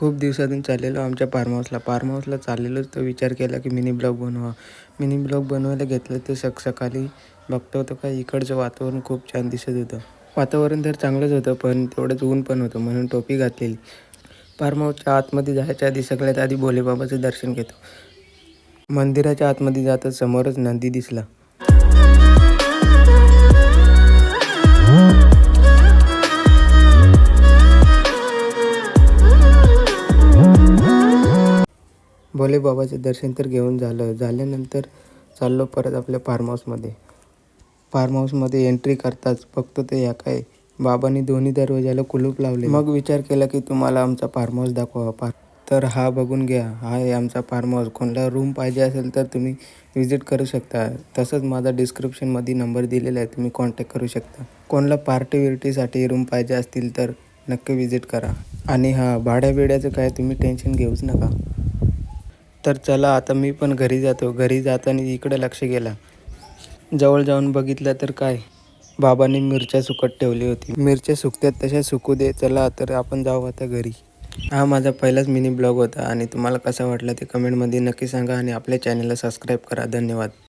खूप दिवसातून चाललेलो आमच्या फार्म हाऊसला चाललेलोच तर विचार केला की मिनी ब्लॉग बनवा. मिनी ब्लॉग बनवायला घेतलं तर सकाळी बघतो तर काय इकडचं वातावरण खूप छान दिसत होतं. वातावरण तर चांगलंच होतं पण तेवढंच ऊन पण होतं म्हणून टोपी घातलेली. फार्म हाऊसच्या आतमध्ये जायच्या आधी सगळ्यात आधी भोलेबाबाचं दर्शन घेतो. मंदिराच्या आतमध्ये जाताच समोरच नंदी दिसला. भोलेबाबाचं दर्शन तर घेऊन झाल्यानंतर चाललो परत आपल्या फार्म हाऊसमध्ये एंट्री करताच बघतो ते या काय बाबांनी दोन्ही दरवाजाला कुलूप लावले. मग विचार केला की तुम्हाला आमचा फार्म हाऊस दाखवा. तर हा बघून घ्या, हा आहे आमचा फार्म हाऊस. कोणाला रूम पाहिजे असेल तर तुम्ही विजिट करू शकता. तसंच माझा डिस्क्रिप्शनमध्ये नंबर दिलेला आहे, तुम्ही कॉन्टॅक्ट करू शकता. कोणाला पार्टी रूम पाहिजे असतील तर नक्की विजिट करा. आणि भाड्याचं काय तुम्ही टेन्शन घेऊच नका. तर चला आता मी पण घरी जातो. घरी जाताना इकडे लक्ष गेला. जवळ जाऊन बघितलं तर काय बाबांनी मिरच्या सुकत ठेवली होती. मिरच्या सुकत्यात तशा सुकू दे. चला तर आपण जाऊ आता घरी. हा माझा पहिलाच मिनी ब्लॉग होता आणि तुम्हाला कसा वाटला ते कमेंटमध्ये नक्की सांगा आणि आपल्या चॅनलला सबस्क्राईब करा. धन्यवाद.